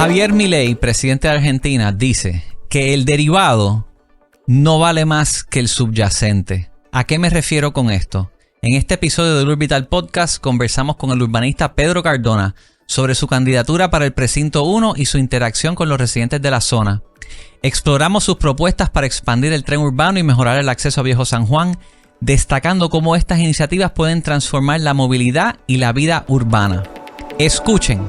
Javier Milei, presidente de Argentina, dice que el derivado no vale más que el subyacente. ¿A qué me refiero con esto? En este episodio del Urbital Podcast conversamos con el urbanista Pedro Cardona sobre su candidatura para el Precinto 1 y su interacción con los residentes de la zona. Exploramos sus propuestas para expandir el tren urbano y mejorar el acceso a Viejo San Juan, destacando cómo estas iniciativas pueden transformar la movilidad y la vida urbana. Escuchen.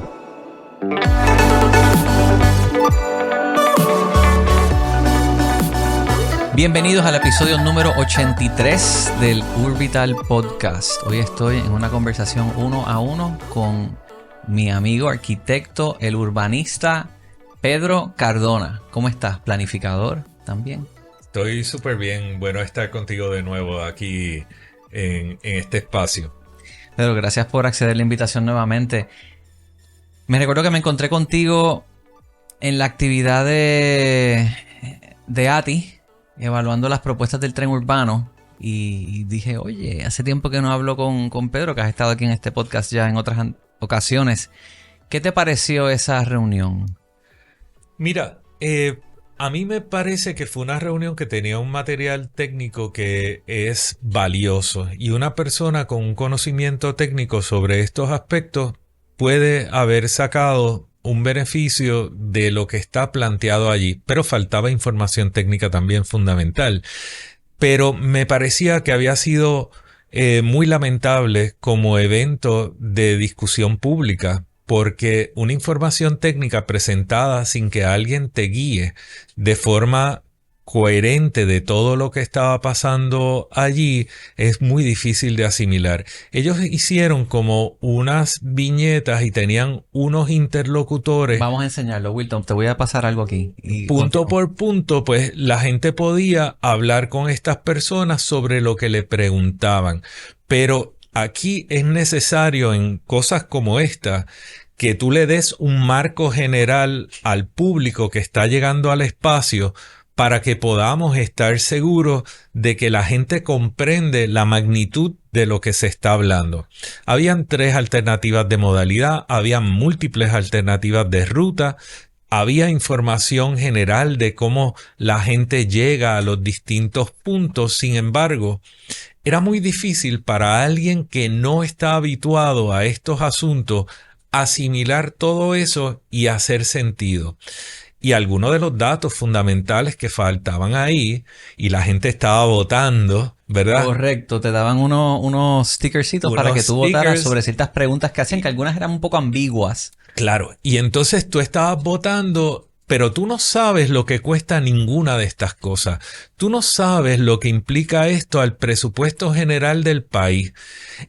Bienvenidos al episodio número 83 del Urbital Podcast. Hoy estoy en una conversación uno a uno con mi amigo arquitecto, el urbanista Pedro Cardona. ¿Cómo estás? Planificador también. Estoy súper bien. Bueno estar contigo de nuevo aquí en este espacio. Pedro, gracias por acceder a la invitación nuevamente. Me recuerdo que me encontré contigo en la actividad de ATI, evaluando las propuestas del tren urbano, y dije, oye, hace tiempo que no hablo con Pedro, que has estado aquí en este podcast ya en otras ocasiones. ¿Qué te pareció esa reunión? Mira, a mí me parece que fue una reunión que tenía un material técnico que es valioso, y una persona con un conocimiento técnico sobre estos aspectos puede haber sacado un beneficio de lo que está planteado allí, pero faltaba información técnica también fundamental. Pero me parecía que había sido muy lamentable como evento de discusión pública, porque una información técnica presentada sin que alguien te guíe de forma coherente de todo lo que estaba pasando allí es muy difícil de asimilar. Ellos hicieron como unas viñetas y tenían unos interlocutores. Vamos a enseñarlo, Wilton. Te voy a pasar algo aquí. Punto por punto, pues la gente podía hablar con estas personas sobre lo que le preguntaban. Pero aquí es necesario en cosas como esta que tú le des un marco general al público que está llegando al espacio, para que podamos estar seguros de que la gente comprende la magnitud de lo que se está hablando. Habían 3 alternativas de modalidad, habían múltiples alternativas de ruta, había información general de cómo la gente llega a los distintos puntos. Sin embargo, era muy difícil para alguien que no está habituado a estos asuntos asimilar todo eso y hacer sentido. Y algunos de los datos fundamentales que faltaban ahí, y la gente estaba votando, ¿verdad? Correcto, te daban unos stickercitos para que tú votaras sobre ciertas preguntas que hacían, que algunas eran un poco ambiguas. Claro, y entonces tú estabas votando, pero tú no sabes lo que cuesta ninguna de estas cosas. Tú no sabes lo que implica esto al presupuesto general del país.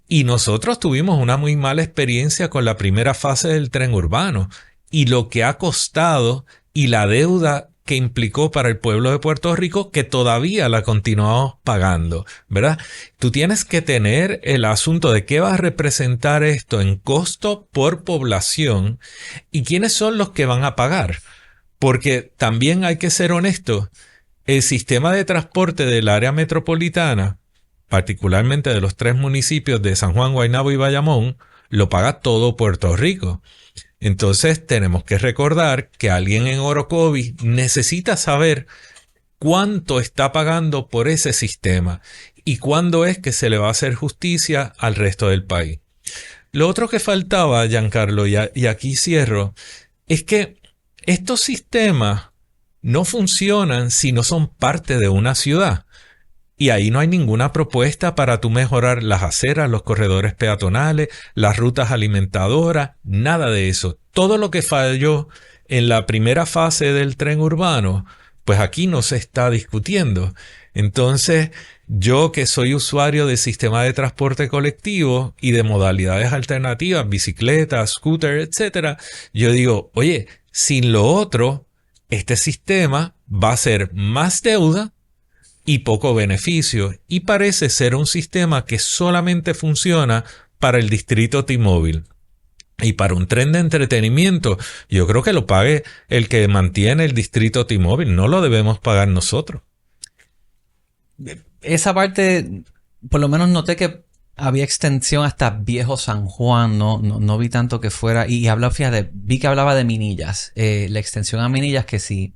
Y nosotros tuvimos una muy mala experiencia con la primera fase del tren urbano, y lo que ha costado y la deuda que implicó para el pueblo de Puerto Rico, que todavía la continuamos pagando, ¿verdad? Tú tienes que tener el asunto de qué va a representar esto en costo por población y quiénes son los que van a pagar. Porque también hay que ser honestos, el sistema de transporte del área metropolitana, particularmente de los 3 municipios de San Juan, Guaynabo y Bayamón, lo paga todo Puerto Rico. Entonces tenemos que recordar que alguien en Orocovis necesita saber cuánto está pagando por ese sistema y cuándo es que se le va a hacer justicia al resto del país. Lo otro que faltaba, Giancarlo, y aquí cierro, es que estos sistemas no funcionan si no son parte de una ciudad. Y ahí no hay ninguna propuesta para tú mejorar las aceras, los corredores peatonales, las rutas alimentadoras, nada de eso. Todo lo que falló en la primera fase del tren urbano, pues aquí no se está discutiendo. Entonces, yo que soy usuario de sistema de transporte colectivo y de modalidades alternativas, bicicleta, scooter, etcétera, yo digo, oye, sin lo otro, este sistema va a ser más deuda y poco beneficio, y parece ser un sistema que solamente funciona para el distrito T-Mobile. Y para un tren de entretenimiento, yo creo que lo pague el que mantiene el distrito T-Mobile, no lo debemos pagar nosotros. Esa parte, por lo menos noté que había extensión hasta Viejo San Juan, no vi tanto que fuera, y fíjate, vi que hablaba de Minillas, la extensión a Minillas, que si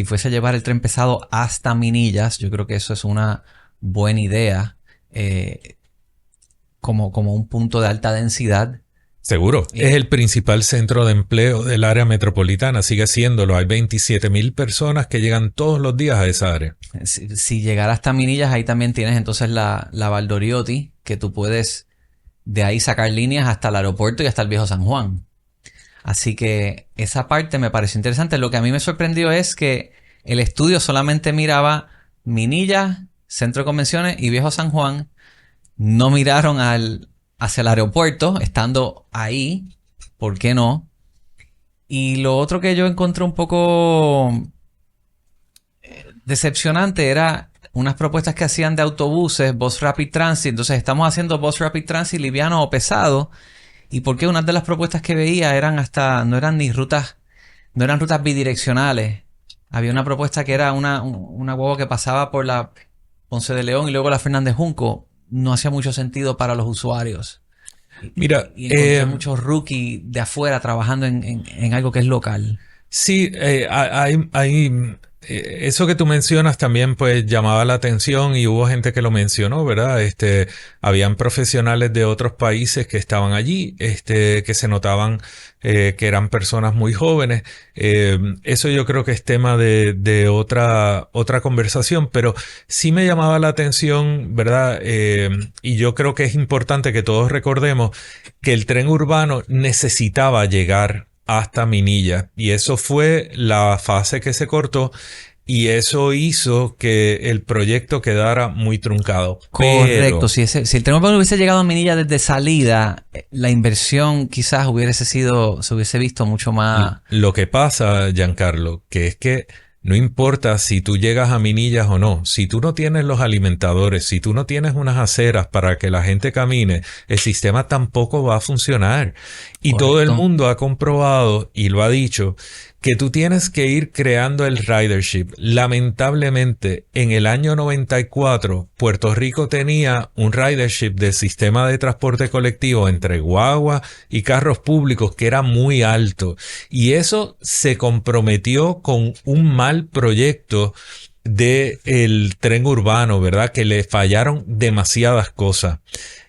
fuese a llevar el tren pesado hasta Minillas, yo creo que eso es una buena idea, como un punto de alta densidad. Seguro. Es el principal centro de empleo del área metropolitana. Sigue siéndolo. Hay 27,000 personas que llegan todos los días a esa área. Si llegara hasta Minillas, ahí también tienes entonces la Valdoriotti, que tú puedes de ahí sacar líneas hasta el aeropuerto y hasta el Viejo San Juan. Así que esa parte me pareció interesante. Lo que a mí me sorprendió es que el estudio solamente miraba Minillas, Centro de Convenciones y Viejo San Juan. No miraron hacia el aeropuerto, estando ahí. ¿Por qué no? Y lo otro que yo encontré un poco decepcionante era unas propuestas que hacían de autobuses, Bus Rapid Transit. Entonces estamos haciendo Bus Rapid Transit liviano o pesado. ¿Y por qué? Unas de las propuestas que veía no eran rutas bidireccionales. Había una propuesta que era una guagua que pasaba por la Ponce de León y luego la Fernández Junco. No hacía mucho sentido para los usuarios. Mira, y encontré muchos rookies de afuera trabajando en algo que es local. Sí, eso que tú mencionas también pues llamaba la atención y hubo gente que lo mencionó, ¿verdad? Habían profesionales de otros países que estaban allí, que se notaban que eran personas muy jóvenes. Eso yo creo que es tema de otra conversación, pero sí me llamaba la atención, ¿verdad? Y yo creo que es importante que todos recordemos que el tren urbano necesitaba llegar hasta Minilla, y eso fue la fase que se cortó y eso hizo que el proyecto quedara muy truncado. Correcto, si el tren urbano hubiese llegado a Minilla desde salida, la inversión quizás se hubiese visto mucho más. Lo que pasa, Giancarlo, que es que no importa si tú llegas a Minillas o no, si tú no tienes los alimentadores, si tú no tienes unas aceras para que la gente camine, el sistema tampoco va a funcionar. Y Correcto. Todo el mundo ha comprobado y lo ha dicho que tú tienes que ir creando el ridership. Lamentablemente, en el año 94, Puerto Rico tenía un ridership del sistema de transporte colectivo entre guagua y carros públicos que era muy alto. Y eso se comprometió con un mal proyecto del tren urbano, ¿verdad? Que le fallaron demasiadas cosas.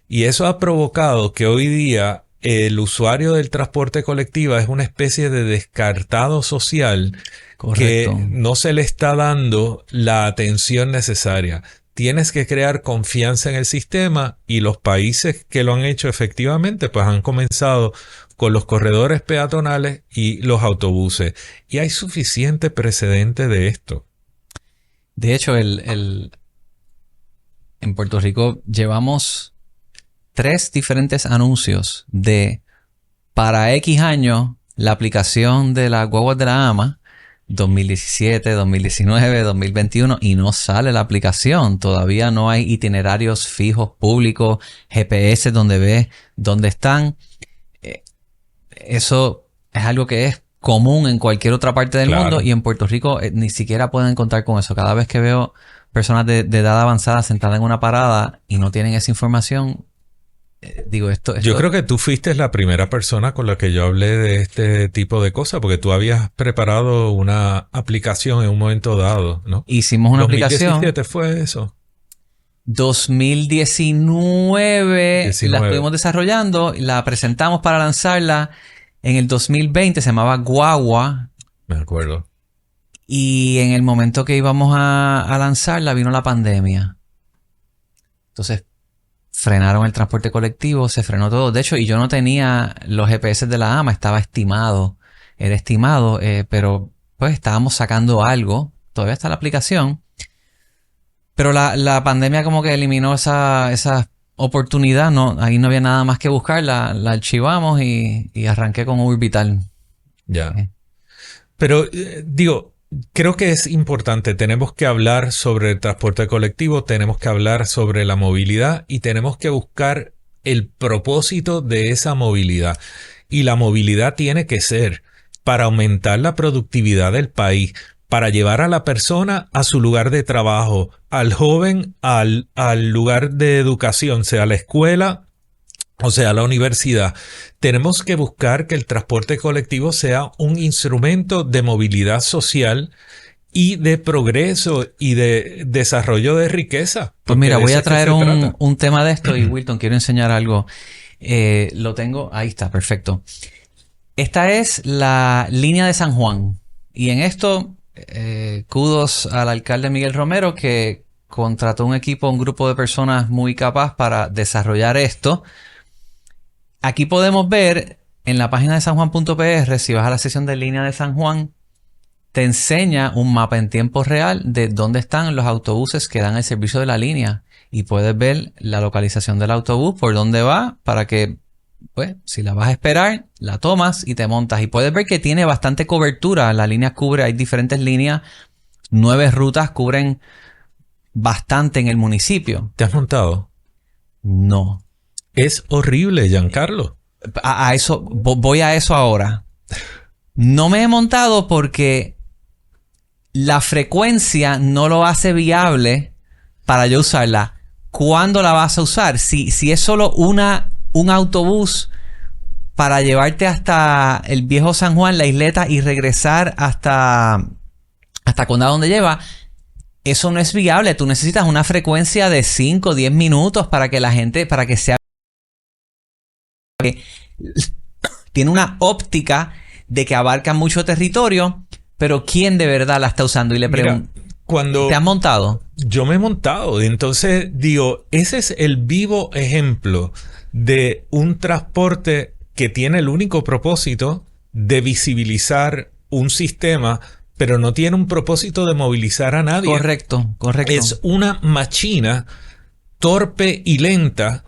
Y eso ha provocado que hoy día el usuario del transporte colectivo es una especie de descartado social. Correcto. Que no se le está dando la atención necesaria. Tienes que crear confianza en el sistema y los países que lo han hecho efectivamente pues han comenzado con los corredores peatonales y los autobuses. Y hay suficiente precedente de esto. De hecho, en Puerto Rico llevamos 3 diferentes anuncios de para X años la aplicación de las guaguas de la AMA, 2017, 2019, 2021, y no sale la aplicación. Todavía no hay itinerarios fijos públicos, GPS donde ves dónde están. Eso es algo que es común en cualquier otra parte del mundo y en Puerto Rico ni siquiera pueden contar con eso. Cada vez que veo personas de edad avanzada sentadas en una parada y no tienen esa información, digo esto. Yo creo que tú fuiste la primera persona con la que yo hablé de este tipo de cosas, porque tú habías preparado una aplicación en un momento dado, ¿no? Hicimos una aplicación. ¿2017 fue eso? 2019 la estuvimos desarrollando, la presentamos para lanzarla en el 2020, se llamaba Guagua. Me acuerdo. Y en el momento que íbamos a lanzarla vino la pandemia. Entonces frenaron el transporte colectivo, se frenó todo. De hecho, y yo no tenía los GPS de la AMA, era estimado, pero pues estábamos sacando algo. Todavía está la aplicación. Pero la pandemia como que eliminó esa oportunidad. Ahí no había nada más que buscar. La archivamos y arranqué con Urbital. Ya. Pero digo, creo que es importante. Tenemos que hablar sobre el transporte colectivo, tenemos que hablar sobre la movilidad y tenemos que buscar el propósito de esa movilidad. Y la movilidad tiene que ser para aumentar la productividad del país, para llevar a la persona a su lugar de trabajo, al joven al lugar de educación, sea la escuela o sea la universidad. Tenemos que buscar que el transporte colectivo sea un instrumento de movilidad social y de progreso y de desarrollo de riqueza. Pues mira, voy a traer un tema de esto y Wilton, quiero enseñar algo. Lo tengo, ahí está, perfecto. Esta es la línea de San Juan y en esto, kudos al alcalde Miguel Romero que contrató un grupo de personas muy capaz para desarrollar esto. Aquí podemos ver en la página de sanjuan.pr, si vas a la sección de línea de San Juan, te enseña un mapa en tiempo real de dónde están los autobuses que dan el servicio de la línea. Y puedes ver la localización del autobús, por dónde va, para que, pues, si la vas a esperar, la tomas y te montas. Y puedes ver que tiene bastante cobertura. La línea cubre, hay diferentes líneas, 9 rutas cubren bastante en el municipio. ¿Te has montado? No. Es horrible, Giancarlo. A eso, voy a eso ahora. No me he montado porque la frecuencia no lo hace viable para yo usarla. ¿Cuándo la vas a usar? Si es solo un autobús para llevarte hasta el viejo San Juan, la isleta, y regresar hasta Condado donde lleva, eso no es viable. Tú necesitas una frecuencia de 5 o 10 minutos para que la gente, para que sea... Tiene una óptica de que abarca mucho territorio, pero ¿quién de verdad la está usando? Y le pregunto, ¿te has montado? Yo me he montado. Entonces, digo, ese es el vivo ejemplo de un transporte que tiene el único propósito de visibilizar un sistema, pero no tiene un propósito de movilizar a nadie. Correcto. Es una máquina torpe y lenta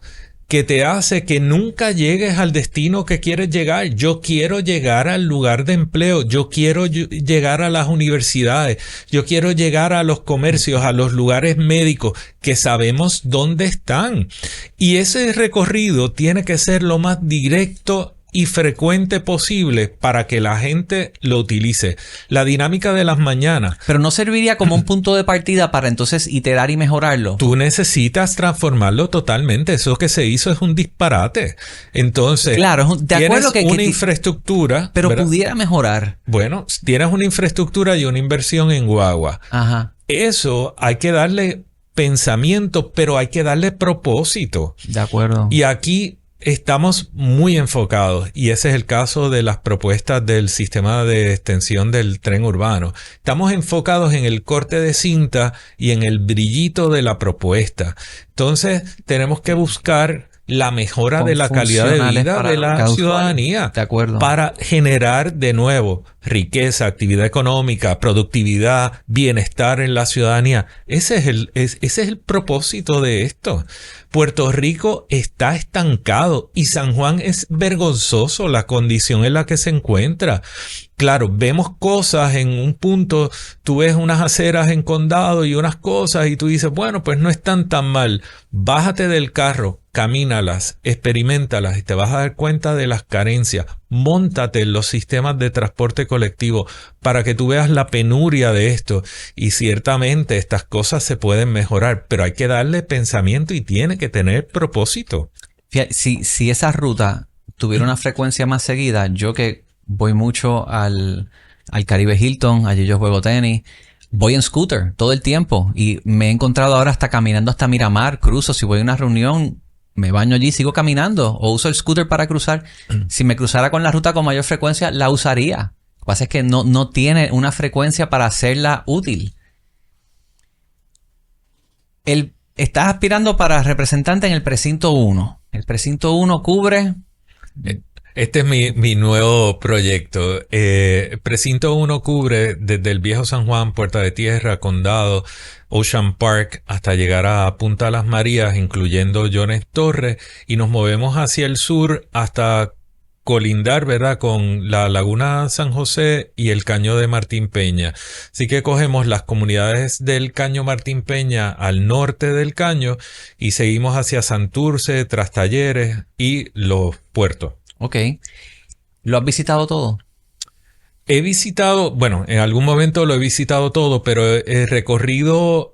que te hace que nunca llegues al destino que quieres llegar. Yo quiero llegar al lugar de empleo, yo quiero llegar a las universidades, yo quiero llegar a los comercios, a los lugares médicos que sabemos dónde están. Y ese recorrido tiene que ser lo más directo y frecuente posible para que la gente lo utilice. La dinámica de las mañanas. Pero no serviría como un punto de partida para entonces iterar y mejorarlo. Tú necesitas transformarlo totalmente. Eso que se hizo es un disparate. Entonces, claro, de acuerdo tienes una infraestructura, pero ¿verdad? Pudiera mejorar. Bueno, tienes una infraestructura y una inversión en guagua. Ajá. Eso hay que darle pensamiento, pero hay que darle propósito. De acuerdo. Y aquí estamos muy enfocados, y ese es el caso de las propuestas del sistema de extensión del tren urbano. Estamos enfocados en el corte de cinta y en el brillito de la propuesta. Entonces, tenemos que buscar la mejora de la calidad de vida de la ciudadanía. De acuerdo. Para generar de nuevo riqueza, actividad económica, productividad, bienestar en la ciudadanía. Ese es el propósito de esto. Puerto Rico está estancado y San Juan es vergonzoso la condición en la que se encuentra. Claro, vemos cosas en un punto, tú ves unas aceras en Condado y unas cosas y tú dices, bueno, pues no están tan mal. Bájate del carro, camínalas, experimentalas y te vas a dar cuenta de las carencias. Móntate en los sistemas de transporte colectivo para que tú veas la penuria de esto. Y ciertamente estas cosas se pueden mejorar, pero hay que darle pensamiento y tiene que tener propósito. Fíjate, si esa ruta tuviera una frecuencia más seguida, yo que voy mucho al Caribe Hilton, allí yo juego tenis, voy en scooter todo el tiempo y me he encontrado ahora hasta caminando hasta Miramar, cruzo, si voy a una reunión, me baño allí, sigo caminando o uso el scooter para cruzar. Si me cruzara con la ruta con mayor frecuencia, la usaría. Lo que pasa es que no tiene una frecuencia para hacerla útil. Estás aspirando para representante en el precinto 1. El precinto 1 cubre... Este es mi nuevo proyecto. Precinto 1 cubre desde el viejo San Juan, Puerta de Tierra, Condado, Ocean Park, hasta llegar a Punta Las Marías, incluyendo Jones Torres, y nos movemos hacia el sur hasta colindar, ¿verdad?, con la Laguna San José y el Caño de Martín Peña. Así que cogemos las comunidades del Caño Martín Peña al norte del Caño y seguimos hacia Santurce, Trastalleres y los puertos. Ok. ¿Lo has visitado todo? He visitado, bueno, en algún momento lo he visitado todo, pero he recorrido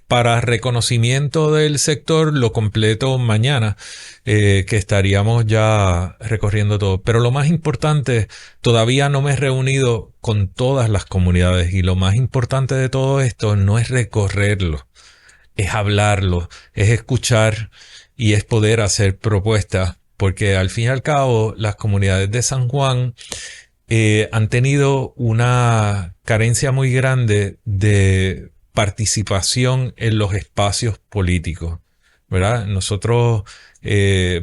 para reconocimiento del sector lo completo mañana, que estaríamos ya recorriendo todo. Pero lo más importante, todavía no me he reunido con todas las comunidades y lo más importante de todo esto no es recorrerlo, es hablarlo, es escuchar y es poder hacer propuestas, porque al fin y al cabo las comunidades de San Juan han tenido una carencia muy grande de participación en los espacios políticos, ¿verdad? Nosotros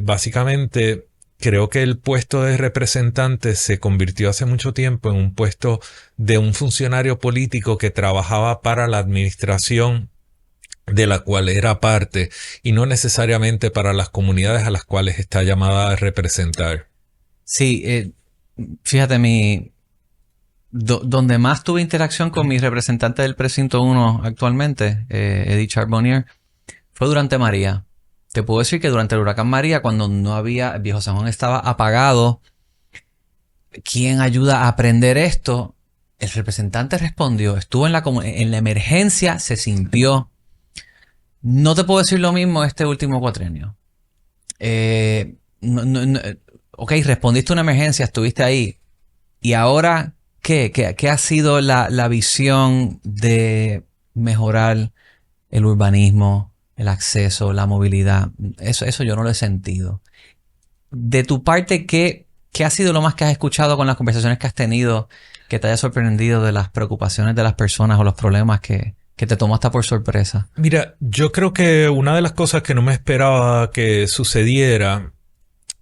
básicamente creo que el puesto de representante se convirtió hace mucho tiempo en un puesto de un funcionario político que trabajaba para la administración de la cual era parte y no necesariamente para las comunidades a las cuales está llamada a representar. Sí, fíjate, donde más tuve interacción con mi representante del precinto 1 actualmente, Edith Charbonnier, fue durante María. Te puedo decir que durante el huracán María, cuando no había, Viejo San Juan estaba apagado, ¿quién ayuda a aprender esto? El representante respondió, estuvo en la emergencia, se sintió. No te puedo decir lo mismo este último cuatrienio. Ok, respondiste a una emergencia, estuviste ahí. ¿Y ahora qué? ¿Qué ha sido la visión de mejorar el urbanismo, el acceso, la movilidad? Eso yo no lo he sentido. De tu parte, ¿qué ha sido lo más que has escuchado con las conversaciones que has tenido que te haya sorprendido de las preocupaciones de las personas o los problemas que te tomó hasta por sorpresa? Mira, yo creo que una de las cosas que no me esperaba que sucediera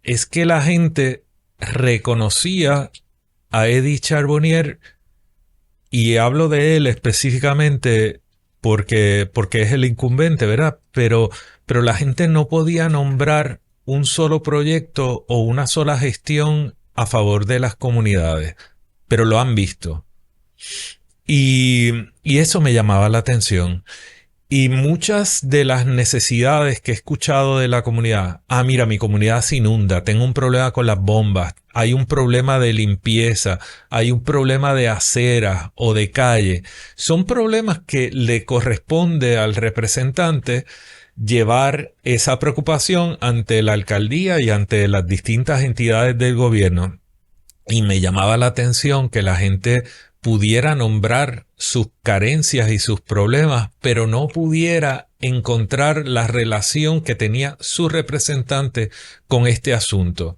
es que la gente reconocía a Edith Charbonnier, y hablo de él específicamente porque es el incumbente, ¿verdad? Pero la gente no podía nombrar un solo proyecto o una sola gestión a favor de las comunidades, pero lo han visto. Y eso me llamaba la atención. Y muchas de las necesidades que he escuchado de la comunidad, mira, mi comunidad se inunda, tengo un problema con las bombas, hay un problema de limpieza, hay un problema de aceras o de calle, son problemas que le corresponde al representante llevar esa preocupación ante la alcaldía y ante las distintas entidades del gobierno. Y me llamaba la atención que la gente pudiera nombrar sus carencias y sus problemas, pero no pudiera encontrar la relación que tenía su representante con este asunto.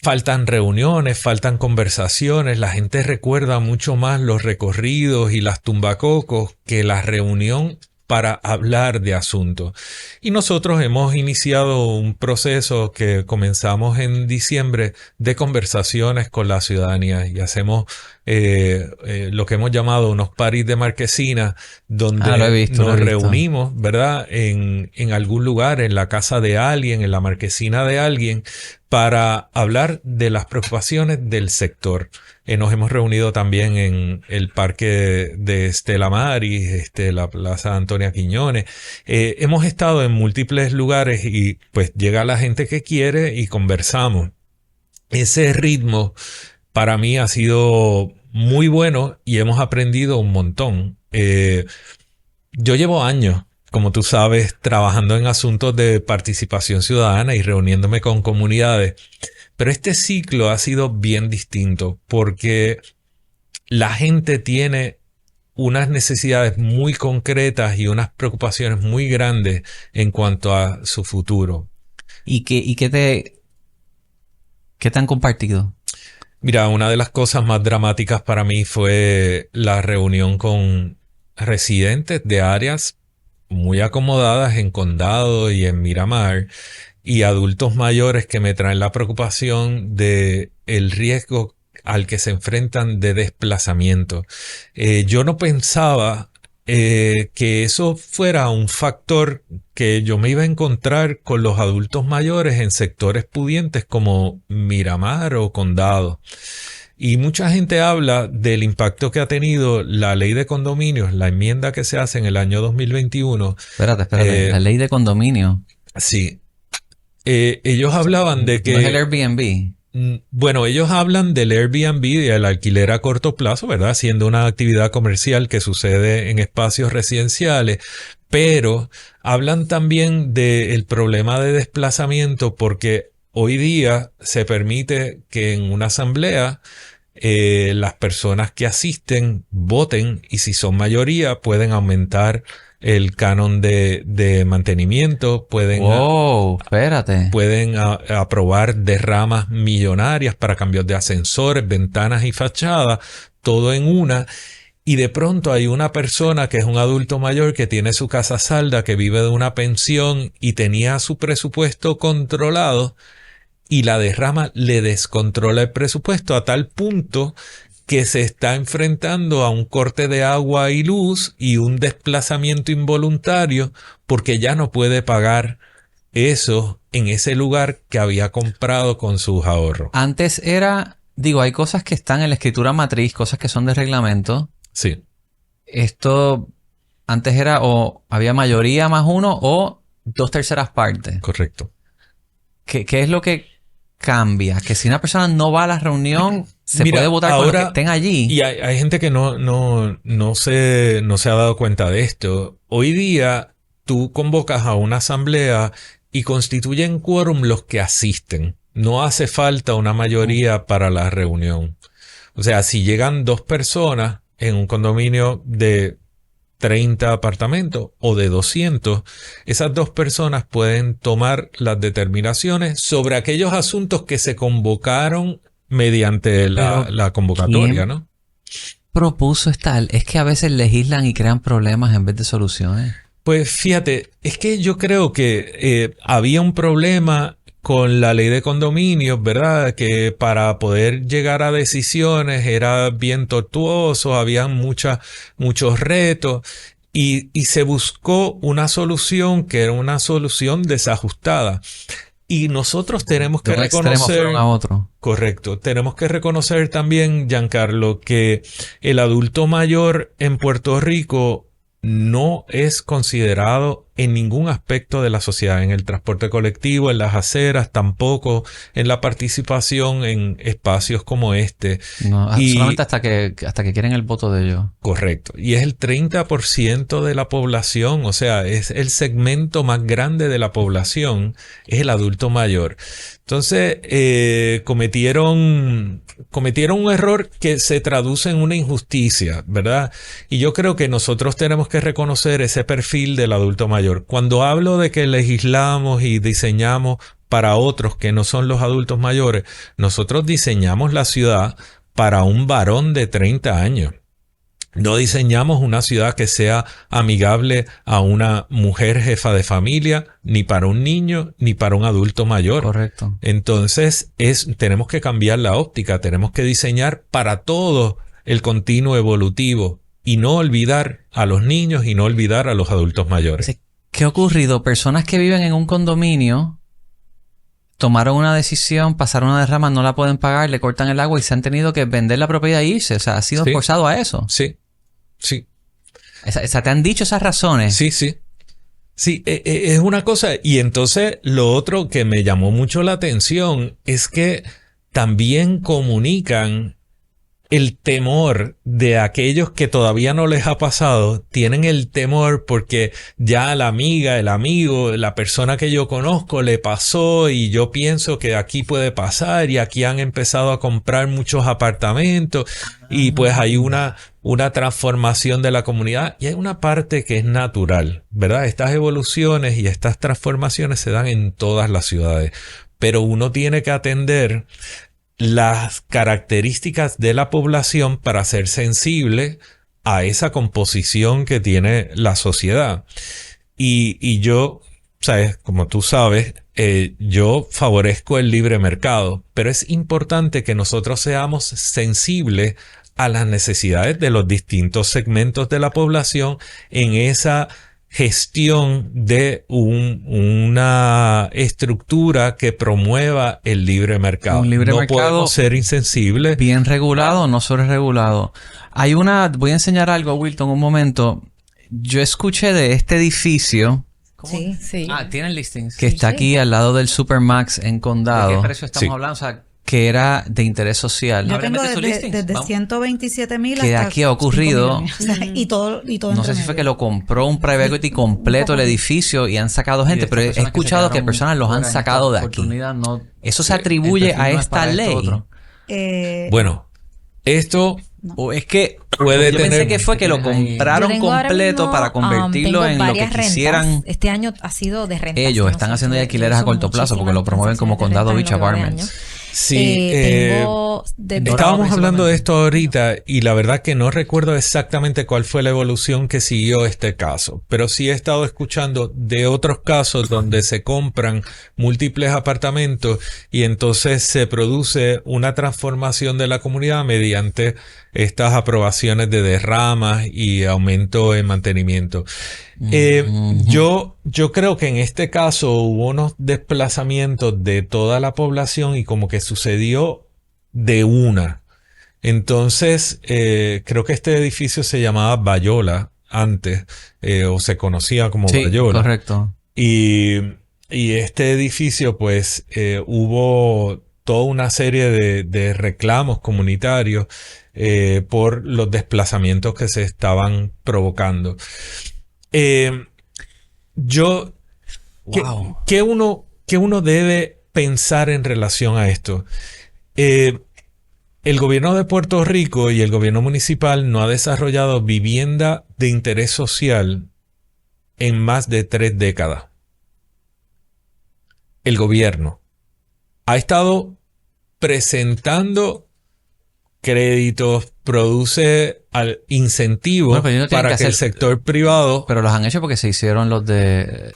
Faltan reuniones, faltan conversaciones, la gente recuerda mucho más los recorridos y las tumbacocos que la reunión para hablar de asuntos. Y nosotros hemos iniciado un proceso que comenzamos en diciembre de conversaciones con la ciudadanía y hacemos lo que hemos llamado unos paris de marquesina, donde nos reunimos, ¿verdad? En algún lugar, en la casa de alguien, en la marquesina de alguien, para hablar de las preocupaciones del sector. Nos hemos reunido también en el parque de Estela Maris, la Plaza Antonia Quiñones. Hemos estado en múltiples lugares y pues llega la gente que quiere y conversamos. Ese ritmo para mí ha sido muy bueno y hemos aprendido un montón. Yo llevo años, como tú sabes, trabajando en asuntos de participación ciudadana y reuniéndome con comunidades. Pero este ciclo ha sido bien distinto porque la gente tiene unas necesidades muy concretas y unas preocupaciones muy grandes en cuanto a su futuro. ¿Y qué te han compartido? Mira, una de las cosas más dramáticas para mí fue la reunión con residentes de áreas muy acomodadas en Condado y en Miramar, y adultos mayores que me traen la preocupación de el riesgo al que se enfrentan de desplazamiento. Yo no pensaba que eso fuera un factor que yo me iba a encontrar con los adultos mayores en sectores pudientes como Miramar o Condado. Y mucha gente habla del impacto que ha tenido la ley de condominios, la enmienda que se hace en el año 2021. Espérate, la ley de condominio. Sí. Ellos hablaban de que... ¿No es el Airbnb? Bueno, ellos hablan del Airbnb y del alquiler a corto plazo, ¿verdad? Siendo una actividad comercial que sucede en espacios residenciales, pero hablan también del problema de desplazamiento porque hoy día se permite que en una asamblea las personas que asisten voten y si son mayoría pueden aumentar el canon de mantenimiento, pueden aprobar derramas millonarias para cambios de ascensores, ventanas y fachadas, todo en una. Y de pronto hay una persona que es un adulto mayor que tiene su casa salda, que vive de una pensión y tenía su presupuesto controlado y la derrama le descontrola el presupuesto a tal punto que se está enfrentando a un corte de agua y luz y un desplazamiento involuntario porque ya no puede pagar eso en ese lugar que había comprado con sus ahorros. Antes era, hay cosas que están en la escritura matriz, cosas que son de reglamento. Sí. Esto antes era o había mayoría más uno o 2/3 partes. Correcto. ¿Qué es lo que cambia? Que si una persona no va a la reunión, se puede votar con los que estén allí. Y hay gente que no se ha dado cuenta de esto. Hoy día tú convocas a una asamblea y constituyen quórum los que asisten. No hace falta una mayoría para la reunión. O sea, si llegan 2 personas en un condominio de 30 apartamentos o de 200, esas 2 personas pueden tomar las determinaciones sobre aquellos asuntos que se convocaron mediante la convocatoria, ¿no? Propuso es que a veces legislan y crean problemas en vez de soluciones. Pues fíjate, es que yo creo que había un problema con la ley de condominios, ¿verdad? Que para poder llegar a decisiones era bien tortuoso, había muchos retos y se buscó una solución que era una solución desajustada. Y nosotros tenemos que reconocer... a otro. Correcto. Tenemos que reconocer también, Giancarlo, que el adulto mayor en Puerto Rico no es considerado en ningún aspecto de la sociedad, en el transporte colectivo, en las aceras, tampoco en la participación en espacios como este. No, solamente hasta que quieren el voto de ellos. Correcto. Y es el 30% de la población, o sea, es el segmento más grande de la población, es el adulto mayor. Entonces, cometieron un error que se traduce en una injusticia, ¿verdad? Y yo creo que nosotros tenemos que reconocer ese perfil del adulto mayor. Cuando hablo de que legislamos y diseñamos para otros que no son los adultos mayores, nosotros diseñamos la ciudad para un varón de 30 años. No diseñamos una ciudad que sea amigable a una mujer jefa de familia, ni para un niño, ni para un adulto mayor. Correcto. Entonces, tenemos que cambiar la óptica, tenemos que diseñar para todo el continuo evolutivo y no olvidar a los niños y no olvidar a los adultos mayores. ¿Qué ha ocurrido? Personas que viven en un condominio tomaron una decisión, pasaron una derrama, no la pueden pagar, le cortan el agua y se han tenido que vender la propiedad e irse. O sea, ha sido forzado a eso. Sí. Sí. ¿Te han dicho esas razones? Sí. Sí, es una cosa. Y entonces lo otro que me llamó mucho la atención es que también comunican el temor de aquellos que todavía no les ha pasado. Tienen el temor porque ya la amiga, el amigo, la persona que yo conozco le pasó y yo pienso que aquí puede pasar y aquí han empezado a comprar muchos apartamentos y pues hay una transformación de la comunidad y hay una parte que es natural, ¿verdad? Estas evoluciones y estas transformaciones se dan en todas las ciudades, pero uno tiene que atender las características de la población para ser sensible a esa composición que tiene la sociedad. Y yo, sabes, como tú sabes, yo favorezco el libre mercado, pero es importante que nosotros seamos sensibles a las necesidades de los distintos segmentos de la población en esa gestión de una estructura que promueva el libre mercado. Un libre mercado. No podemos ser insensibles. Bien regulado, no sobreregulado. Voy a enseñar algo, Wilton, un momento. Yo escuché de este edificio. ¿Cómo? Sí. Tienen listings. Que está aquí al lado del Supermax en Condado. ¿De qué precio estamos hablando? O sea, que era de interés social. Yo tengo Háblame de tu listing. desde Vamos. 127,000 Que hasta aquí ha ocurrido. 5 millones. O sea, y todo No sé si fue que lo compró un private equity completo el edificio y han sacado gente, pero he escuchado que personas los han sacado de aquí. ¿Eso se atribuye a esta ley? Bueno, esto O es que puede yo tener... pensé que fue que lo compraron Yo tengo ahora completo mismo, para convertirlo tengo en lo que varias rentas. quisieran. Este año ha sido de rentas. Ellos están haciendo ya alquileres a corto plazo porque lo promueven como Condado Beach Apartments. Sí, Tengo estábamos hablando de esto ahorita y la verdad que no recuerdo exactamente cuál fue la evolución que siguió este caso, pero sí he estado escuchando de otros casos donde se compran múltiples apartamentos y entonces se produce una transformación de la comunidad mediante estas aprobaciones de derramas y aumento en mantenimiento. Yo creo que en este caso hubo unos desplazamientos de toda la población y como que sucedió de una. Entonces, creo que este edificio se llamaba Bayola antes, o se conocía como Sí, Bayola. correcto. Y este edificio, pues, hubo toda una serie de reclamos comunitarios por los desplazamientos que se estaban provocando. Wow. ¿Qué uno debe pensar en relación a esto? El gobierno de Puerto Rico y el gobierno municipal no ha desarrollado vivienda de interés social en más de 3 décadas. El gobierno ha estado presentando créditos, produce incentivos para que el sector privado... Pero los han hecho porque se hicieron los de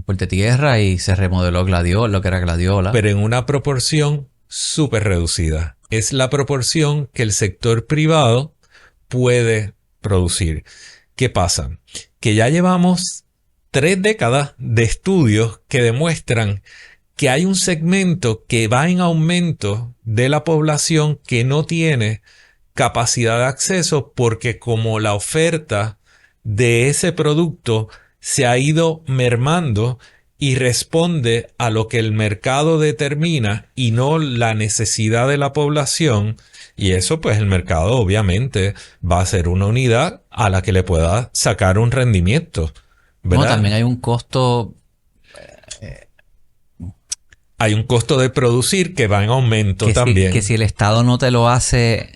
Puerto Tierra y se remodeló Gladiola, lo que era Gladiola. Pero en una proporción súper reducida. Es la proporción que el sector privado puede producir. ¿Qué pasa? Que ya llevamos 3 décadas de estudios que demuestran que hay un segmento que va en aumento de la población que no tiene capacidad de acceso porque como la oferta de ese producto se ha ido mermando y responde a lo que el mercado determina y no la necesidad de la población, y eso pues el mercado obviamente va a ser una unidad a la que le pueda sacar un rendimiento, ¿verdad? No, también hay un costo. Hay un costo de producir que va en aumento también. Que si el Estado no te lo hace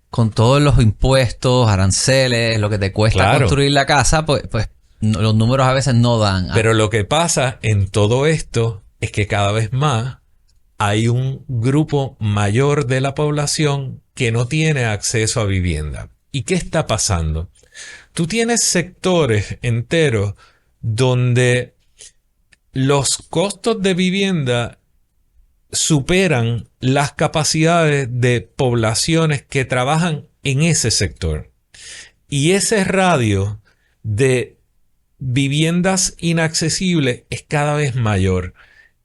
con todos los impuestos, aranceles, lo que te cuesta construir la casa, pues los números a veces no dan. Pero lo que pasa en todo esto es que cada vez más hay un grupo mayor de la población que no tiene acceso a vivienda. ¿Y qué está pasando? Tú tienes sectores enteros donde los costos de vivienda superan las capacidades de poblaciones que trabajan en ese sector. Y ese radio de viviendas inaccesibles es cada vez mayor.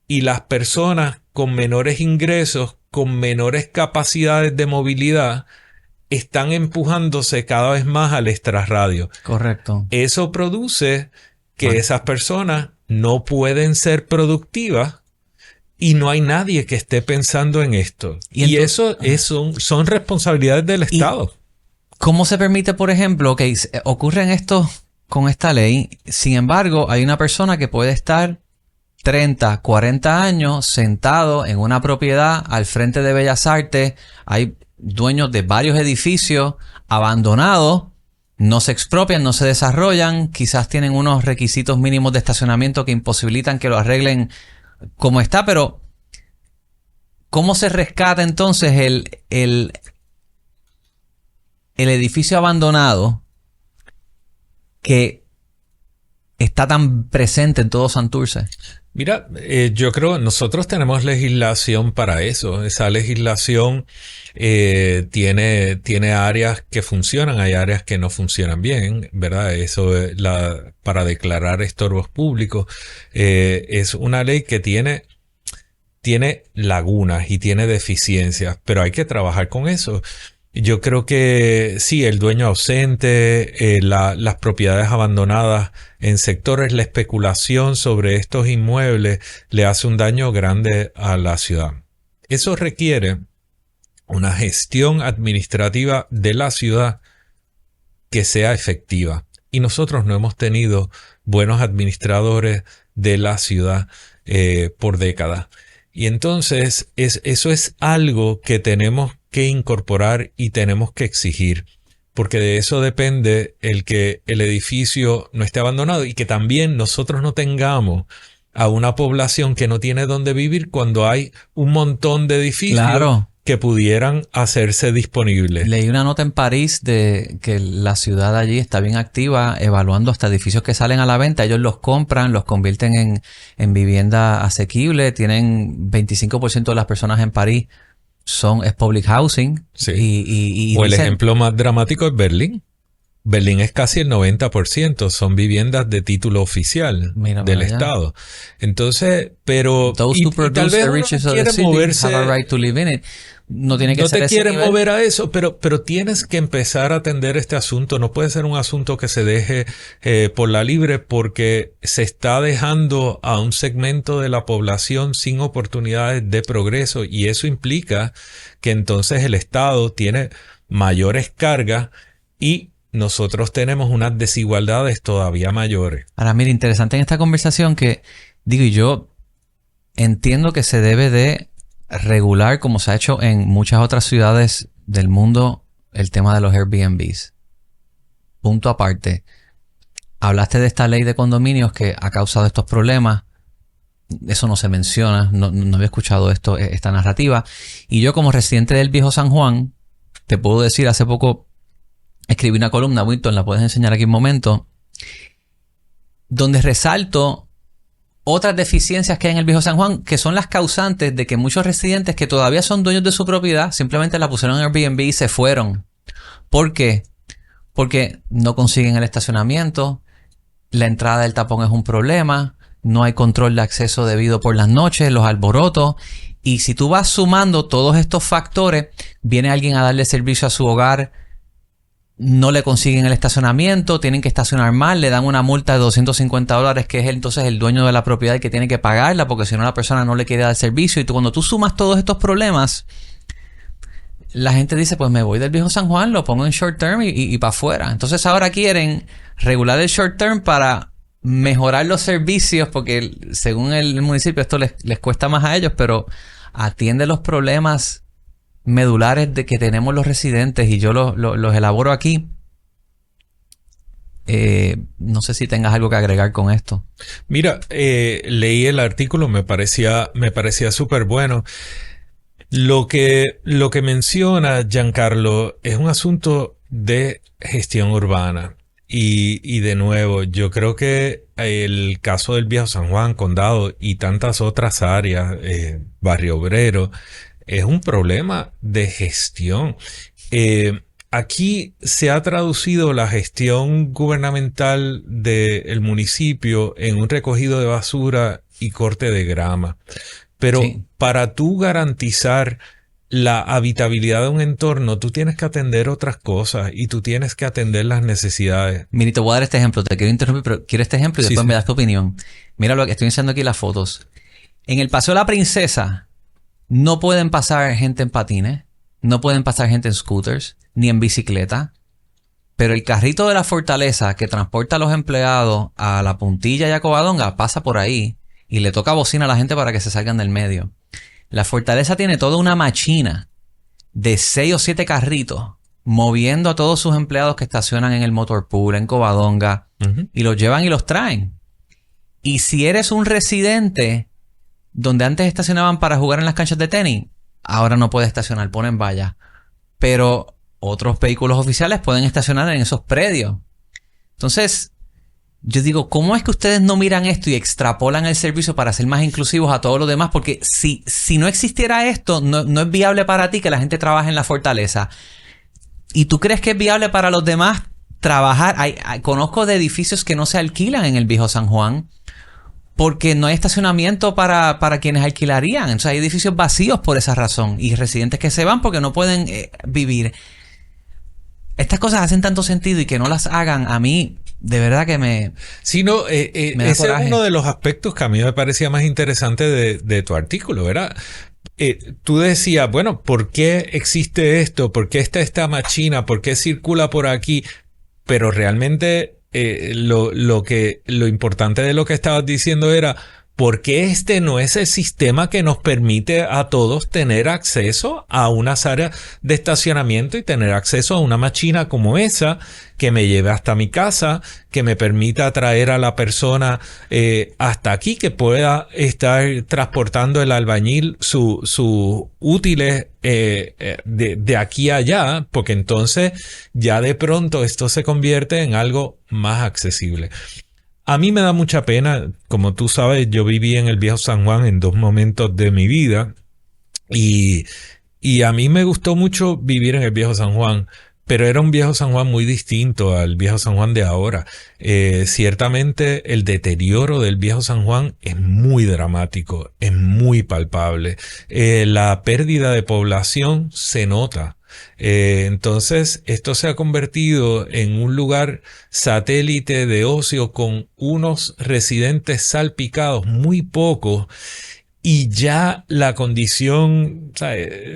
Y las personas con menores ingresos, con menores capacidades de movilidad, están empujándose cada vez más al extrarradio. Correcto. Eso produce que esas personas no pueden ser productivas y no hay nadie que esté pensando en esto. Y eso son responsabilidades del Estado. ¿Cómo se permite, por ejemplo, que ocurren esto con esta ley? Sin embargo, hay una persona que puede estar 30, 40 años sentado en una propiedad al frente de Bellas Artes. Hay dueños de varios edificios abandonados. No se expropian, no se desarrollan, quizás tienen unos requisitos mínimos de estacionamiento que imposibilitan que lo arreglen como está, pero ¿cómo se rescata entonces el edificio abandonado que está tan presente en todo Santurce? Mira, yo creo que nosotros tenemos legislación para eso. Esa legislación tiene áreas que funcionan, hay áreas que no funcionan bien, ¿verdad? Eso para declarar estorbos públicos es una ley que tiene lagunas y tiene deficiencias, pero hay que trabajar con eso. Yo creo que sí, el dueño ausente, las propiedades abandonadas en sectores, la especulación sobre estos inmuebles le hace un daño grande a la ciudad. Eso requiere una gestión administrativa de la ciudad que sea efectiva. Y nosotros no hemos tenido buenos administradores de la ciudad por décadas. Y entonces eso es algo que tenemos que incorporar y tenemos que exigir, porque de eso depende el que el edificio no esté abandonado y que también nosotros no tengamos a una población que no tiene dónde vivir cuando hay un montón de edificios que pudieran hacerse disponibles. Leí una nota en París de que la ciudad allí está bien activa evaluando hasta edificios que salen a la venta. Ellos los compran, los convierten en vivienda asequible. Tienen 25% de las personas en París es public housing. Sí. Y el ejemplo más dramático es Berlín. Berlín es casi el 90%, son viviendas de título oficial del Estado. Entonces, pero Those who produce tal vez the riches of the city have a right to live in it. No tiene que ser te ese quieres nivel. mover a eso, pero tienes que empezar a atender este asunto. No puede ser un asunto que se deje por la libre, porque se está dejando a un segmento de la población sin oportunidades de progreso, y eso implica que entonces el Estado tiene mayores cargas y nosotros tenemos unas desigualdades todavía mayores. Ahora, mira, interesante en esta conversación que, digo, y yo entiendo que se debe de regular, como se ha hecho en muchas otras ciudades del mundo, el tema de los Airbnbs. Punto aparte. Hablaste de esta ley de condominios que ha causado estos problemas. Eso no se menciona. No había escuchado esta narrativa. Y yo, como residente del Viejo San Juan, te puedo decir, hace poco escribí una columna, Wilton, la puedes enseñar aquí un momento, donde resalto otras deficiencias que hay en el Viejo San Juan, que son las causantes de que muchos residentes que todavía son dueños de su propiedad, simplemente la pusieron en Airbnb y se fueron. ¿Por qué? Porque no consiguen el estacionamiento, la entrada del tapón es un problema, no hay control de acceso debido por las noches, los alborotos. Y si tú vas sumando todos estos factores, viene alguien a darle servicio a su hogar, no le consiguen el estacionamiento, tienen que estacionar mal, le dan una multa de $250, que es entonces el dueño de la propiedad y que tiene que pagarla, porque si no la persona no le quiere dar servicio. Y cuando tú sumas todos estos problemas, la gente dice, pues me voy del Viejo San Juan, lo pongo en short term y para afuera. Entonces ahora quieren regular el short term para mejorar los servicios, porque según el municipio esto les cuesta más a ellos, pero atiende los problemas medulares de que tenemos los residentes, y yo los elaboro aquí. No sé si tengas algo que agregar con esto. Mira, leí el artículo, me parecía súper bueno. Lo que menciona Giancarlo es un asunto de gestión urbana. Y de nuevo, yo creo que el caso del Viejo San Juan, Condado y tantas otras áreas, Barrio Obrero, es un problema de gestión. Aquí se ha traducido la gestión gubernamental del municipio en un recogido de basura y corte de grama. Pero sí, para tú garantizar la habitabilidad de un entorno, tú tienes que atender otras cosas y tú tienes que atender las necesidades. Mira, te voy a dar este ejemplo. Te quiero interrumpir, pero quiero este ejemplo y después me das tu opinión. Mira lo que estoy enseñando aquí, las fotos. En el Paseo de la Princesa no pueden pasar gente en patines, no pueden pasar gente en scooters, ni en bicicleta. Pero el carrito de la Fortaleza que transporta a los empleados a La Puntilla y a Covadonga pasa por ahí y le toca bocina a la gente para que se salgan del medio. La Fortaleza tiene toda una machina de 6 o 7 carritos moviendo a todos sus empleados que estacionan en el Motor Pool, en Covadonga, y los llevan y los traen. Y si eres un residente donde antes estacionaban para jugar en las canchas de tenis, ahora no puedes estacionar, ponen vallas. Pero otros vehículos oficiales pueden estacionar en esos predios. Entonces, yo digo, ¿cómo es que ustedes no miran esto y extrapolan el servicio para ser más inclusivos a todos los demás? Porque si no existiera esto, no es viable para ti que la gente trabaje en la Fortaleza. ¿Y tú crees que es viable para los demás trabajar? Conozco de edificios que no se alquilan en el Viejo San Juan porque no hay estacionamiento para quienes alquilarían. Entonces hay edificios vacíos por esa razón y residentes que se van porque no pueden vivir. estas cosas hacen tanto sentido y que no las hagan, a mí, de verdad que me... Sí, no, Me da ese es coraje. uno de los aspectos que a mí me parecía más interesante de tu artículo, ¿verdad? Tú decías, bueno, ¿por qué existe esto? ¿Por qué está esta machina? ¿Por qué circula por aquí? Pero realmente lo importante de lo que estabas diciendo era, ¿por qué este no es el sistema que nos permite a todos tener acceso a unas áreas de estacionamiento y tener acceso a una máquina como esa que me lleve hasta mi casa, que me permita traer a la persona hasta aquí, que pueda estar transportando el albañil sus útiles de aquí a allá, porque entonces ya de pronto esto se convierte en algo más accesible? A mí me da mucha pena, como tú sabes, yo viví en el Viejo San Juan en 2 momentos de mi vida y a mí me gustó mucho vivir en el Viejo San Juan, pero era un Viejo San Juan muy distinto al Viejo San Juan de ahora. Ciertamente el deterioro del Viejo San Juan es muy dramático, es muy palpable. La pérdida de población se nota. Entonces esto se ha convertido en un lugar satélite de ocio con unos residentes salpicados, muy pocos, y ya la condición,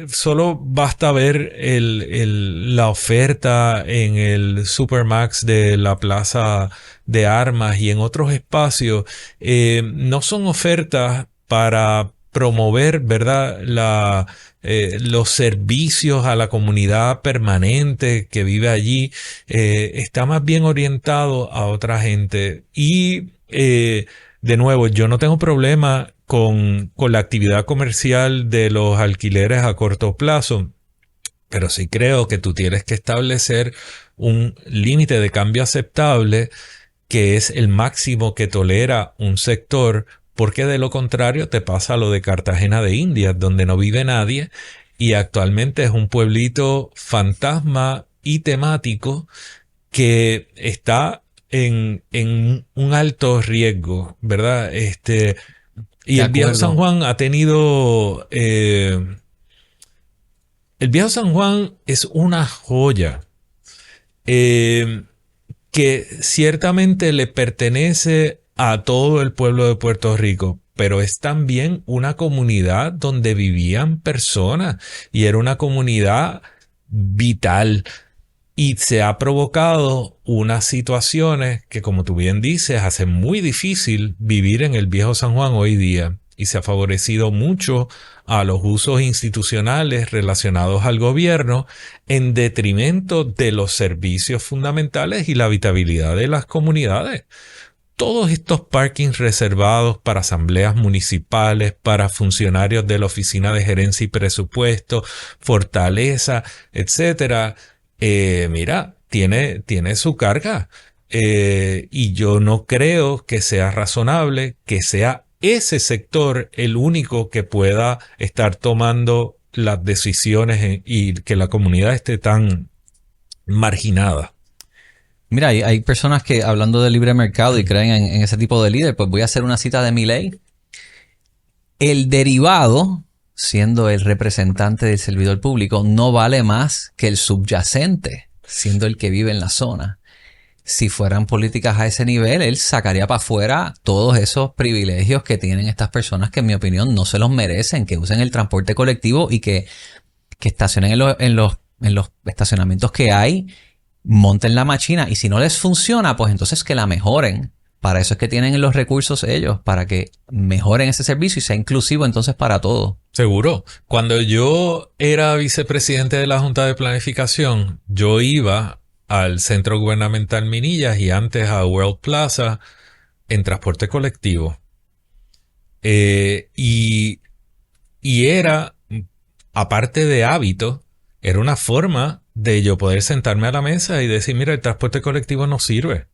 solo basta ver la oferta en el Supermax de la Plaza de Armas y en otros espacios. No son ofertas para promover, ¿verdad?, los servicios a la comunidad permanente que vive allí. Está más bien orientado a otra gente. Y de nuevo, yo no tengo problema con la actividad comercial de los alquileres a corto plazo, pero sí creo que tú tienes que establecer un límite de cambio aceptable, que es el máximo que tolera un sector, porque de lo contrario te pasa lo de Cartagena de Indias, donde no vive nadie y actualmente es un pueblito fantasma y temático que está en un alto riesgo, ¿verdad? Y el Viejo San Juan ha tenido... el Viejo San Juan es una joya que ciertamente le pertenece a todo el pueblo de Puerto Rico, pero es también una comunidad donde vivían personas y era una comunidad vital. Y se ha provocado unas situaciones que, como tú bien dices, hacen muy difícil vivir en el Viejo San Juan hoy día. Y se ha favorecido mucho a los usos institucionales relacionados al gobierno en detrimento de los servicios fundamentales y la habitabilidad de las comunidades. Todos estos parkings reservados para asambleas municipales, para funcionarios de la Oficina de Gerencia y Presupuesto, Fortaleza, etcétera, mira, tiene su carga. Y yo no creo que sea razonable que sea ese sector el único que pueda estar tomando las decisiones y que la comunidad esté tan marginada. Mira, hay personas que, hablando de libre mercado y creen en ese tipo de líder, pues voy a hacer una cita de Milei. El derivado, siendo el representante del servidor público, no vale más que el subyacente, siendo el que vive en la zona. Si fueran políticas a ese nivel, él sacaría para afuera todos esos privilegios que tienen estas personas que, en mi opinión, no se los merecen, que usen el transporte colectivo y que estacionen en los estacionamientos que hay, monten la máquina, y si no les funciona, pues entonces que la mejoren. Para eso es que tienen los recursos ellos, para que mejoren ese servicio y sea inclusivo entonces para todos. Seguro. Cuando yo era vicepresidente de la Junta de Planificación, yo iba al Centro Gubernamental Minillas y antes a World Plaza en transporte colectivo. Y era, aparte de hábito, era una forma de yo poder sentarme a la mesa y decir, mira, el transporte colectivo no sirve.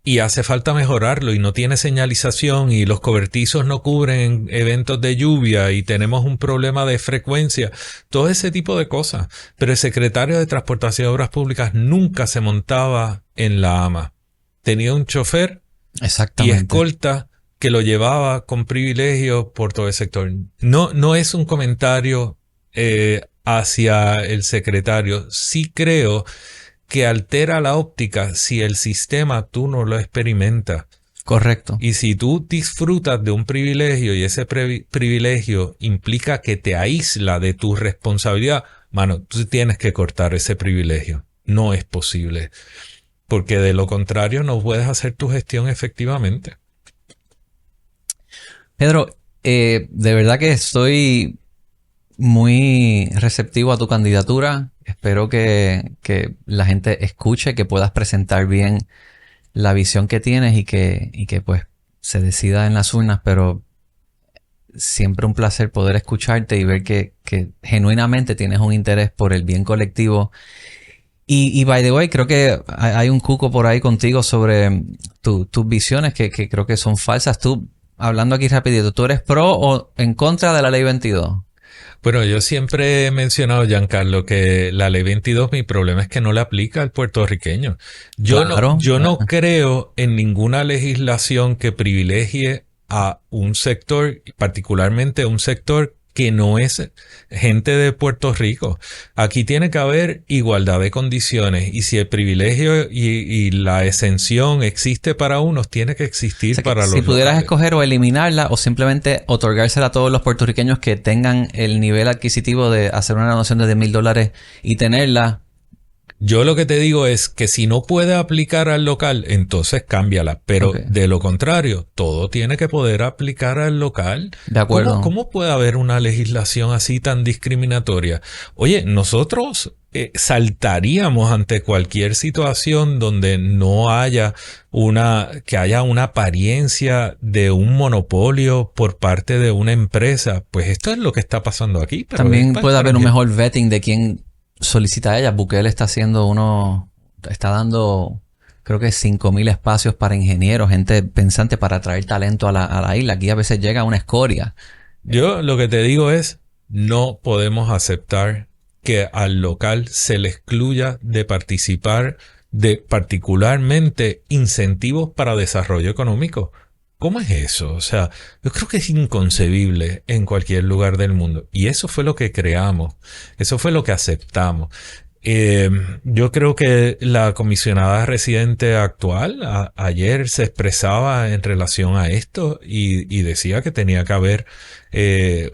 Y hace falta mejorarlo y no tiene señalización y los cobertizos no cubren eventos de lluvia y tenemos un problema de frecuencia, todo ese tipo de cosas. Pero el secretario de Transportación y Obras Públicas nunca se montaba en la AMA. Tenía un chofer y escolta que lo llevaba con privilegio por todo el sector. No es un comentario hacia el secretario. Sí creo que altera la óptica si el sistema tú no lo experimentas. Correcto. Y si tú disfrutas de un privilegio y ese privilegio implica que te aísla de tu responsabilidad, mano, tú tienes que cortar ese privilegio. No es posible. Porque de lo contrario no puedes hacer tu gestión efectivamente. Pedro, de verdad que estoy muy receptivo a tu candidatura. Espero que la gente escuche, que puedas presentar bien la visión que tienes y que pues se decida en las urnas, pero siempre un placer poder escucharte y ver que genuinamente tienes un interés por el bien colectivo. Y by the way, creo que hay un cuco por ahí contigo sobre tus visiones que creo que son falsas. Tú, hablando aquí rapidito, ¿tú eres pro o en contra de la Ley 22? Bueno, yo siempre he mencionado, Giancarlo, que la Ley 22, mi problema es que no la aplica al puertorriqueño. Yo no creo en ninguna legislación que privilegie a un sector, particularmente un sector que no es gente de Puerto Rico. Aquí tiene que haber igualdad de condiciones y si el privilegio y la exención existe para unos, tiene que existir para los si pudieras locales. escoger o eliminarla o simplemente otorgársela a todos los puertorriqueños que tengan el nivel adquisitivo de hacer una donación de $10,000 y tenerla. Yo lo que te digo es que si no puede aplicar al local, entonces cámbiala. Pero de lo contrario, todo tiene que poder aplicar al local. De acuerdo. ¿Cómo puede haber una legislación así tan discriminatoria? Oye, nosotros saltaríamos ante cualquier situación donde no haya que haya una apariencia de un monopolio por parte de una empresa. Pues esto es lo que está pasando aquí. Pero también puede haber un mejor vetting de quién solicita a ella. Bukele está dando creo que 5,000 espacios para ingenieros, gente pensante para atraer talento a la isla. Aquí a veces llega una escoria. Yo lo que te digo es, no podemos aceptar que al local se le excluya de participar de particularmente incentivos para desarrollo económico. ¿Cómo es eso? O sea, yo creo que es inconcebible en cualquier lugar del mundo. Y eso fue lo que creamos. Eso fue lo que aceptamos. Yo creo que la comisionada residente actual ayer se expresaba en relación a esto y decía que tenía que haber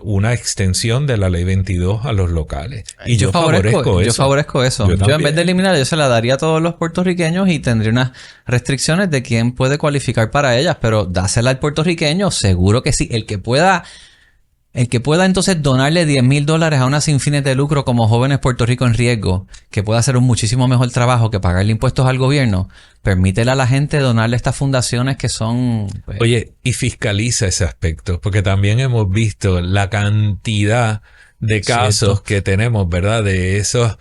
una extensión de la Ley 22 a los locales. Y yo favorezco eso. Yo favorezco eso. Yo en vez de eliminar, yo se la daría a todos los puertorriqueños y tendría unas restricciones de quién puede cualificar para ellas, pero dásela al puertorriqueño, seguro que sí. El que pueda entonces donarle $10,000 a unas sin fines de lucro como Jóvenes Puerto Rico en Riesgo, que pueda hacer un muchísimo mejor trabajo que pagarle impuestos al gobierno, permítele a la gente donarle estas fundaciones que son... Pues... Oye, y fiscaliza ese aspecto, porque también hemos visto la cantidad de casos que tenemos, ¿verdad? De esos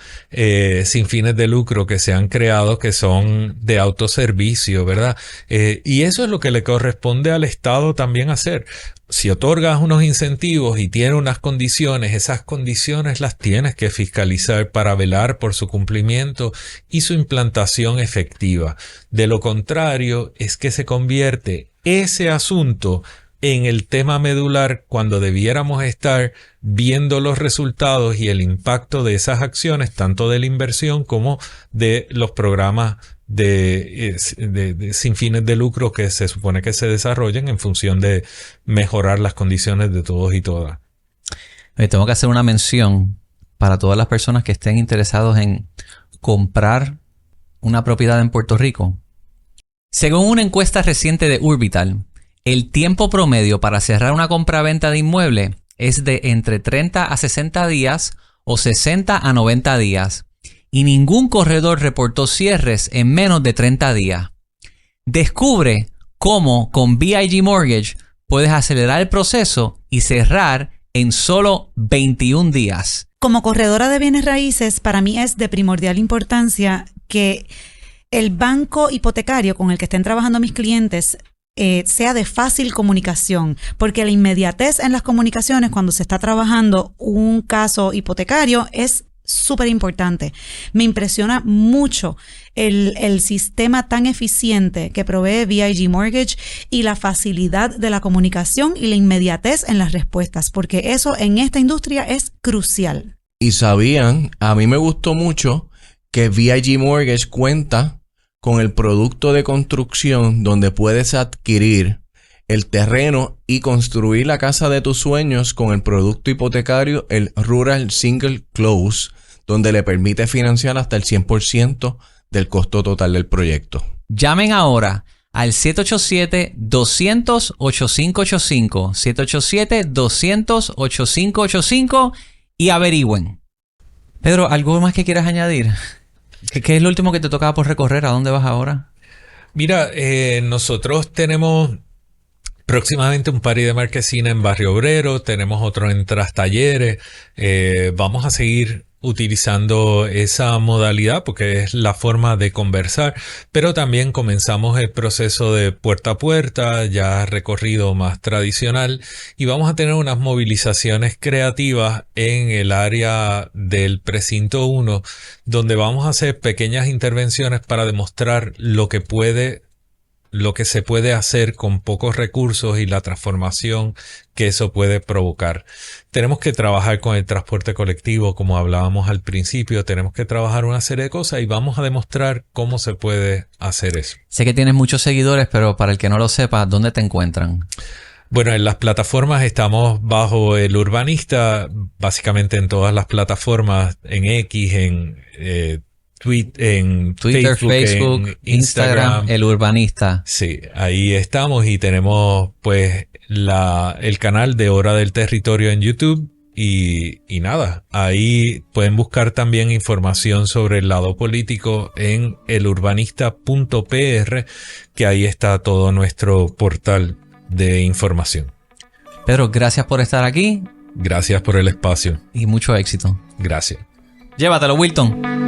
sin fines de lucro que se han creado, que son de autoservicio, ¿verdad? Y eso es lo que le corresponde al Estado también hacer. Si otorgas unos incentivos y tiene unas condiciones, esas condiciones las tienes que fiscalizar para velar por su cumplimiento y su implantación efectiva. De lo contrario, es que se convierte ese asunto en el tema medular cuando debiéramos estar viendo los resultados y el impacto de esas acciones, tanto de la inversión como de los programas de sin fines de lucro que se supone que se desarrollen en función de mejorar las condiciones de todos y todas. Tengo que hacer una mención para todas las personas que estén interesados en comprar una propiedad en Puerto Rico. Según una encuesta reciente de Urbital, el tiempo promedio para cerrar una compraventa de inmueble es de entre 30 a 60 días o 60 a 90 días. Y ningún corredor reportó cierres en menos de 30 días. Descubre cómo con BIG Mortgage puedes acelerar el proceso y cerrar en solo 21 días. Como corredora de bienes raíces, para mí es de primordial importancia que el banco hipotecario con el que estén trabajando mis clientes sea de fácil comunicación, porque la inmediatez en las comunicaciones cuando se está trabajando un caso hipotecario es súper importante. Me impresiona mucho el sistema tan eficiente que provee BIG Mortgage y la facilidad de la comunicación y la inmediatez en las respuestas, porque eso en esta industria es crucial. Y sabían, a mí me gustó mucho que VIG Mortgage cuenta con el producto de construcción donde puedes adquirir el terreno y construir la casa de tus sueños con el producto hipotecario, el Rural Single Close, donde le permite financiar hasta el 100% del costo total del proyecto. Llamen ahora al 787-200-8585, 787-200-8585 y averigüen. Pedro, ¿algo más que quieras añadir? ¿Qué es lo último que te tocaba por recorrer? ¿A dónde vas ahora? Mira, nosotros tenemos próximamente un party de marquesina en Barrio Obrero, tenemos otro en Trastalleres. Vamos a seguir utilizando esa modalidad porque es la forma de conversar, pero también comenzamos el proceso de puerta a puerta, ya recorrido más tradicional, y vamos a tener unas movilizaciones creativas en el área del precinto 1, donde vamos a hacer pequeñas intervenciones para demostrar lo que se puede hacer con pocos recursos y la transformación que eso puede provocar. Tenemos que trabajar con el transporte colectivo, como hablábamos al principio, tenemos que trabajar una serie de cosas y vamos a demostrar cómo se puede hacer eso. Sé que tienes muchos seguidores, pero para el que no lo sepa, ¿dónde te encuentran? Bueno, en las plataformas estamos bajo El Urbanista, básicamente en todas las plataformas, en X, en Twitter, Facebook, en Instagram, El Urbanista. Sí, ahí estamos y tenemos pues el canal de Hora del Territorio en YouTube y nada, ahí pueden buscar también información sobre el lado político en elurbanista.pr, que ahí está todo nuestro portal de información. Pedro, gracias por estar aquí. Gracias por el espacio. Y mucho éxito. Gracias. Llévatelo, Wilton.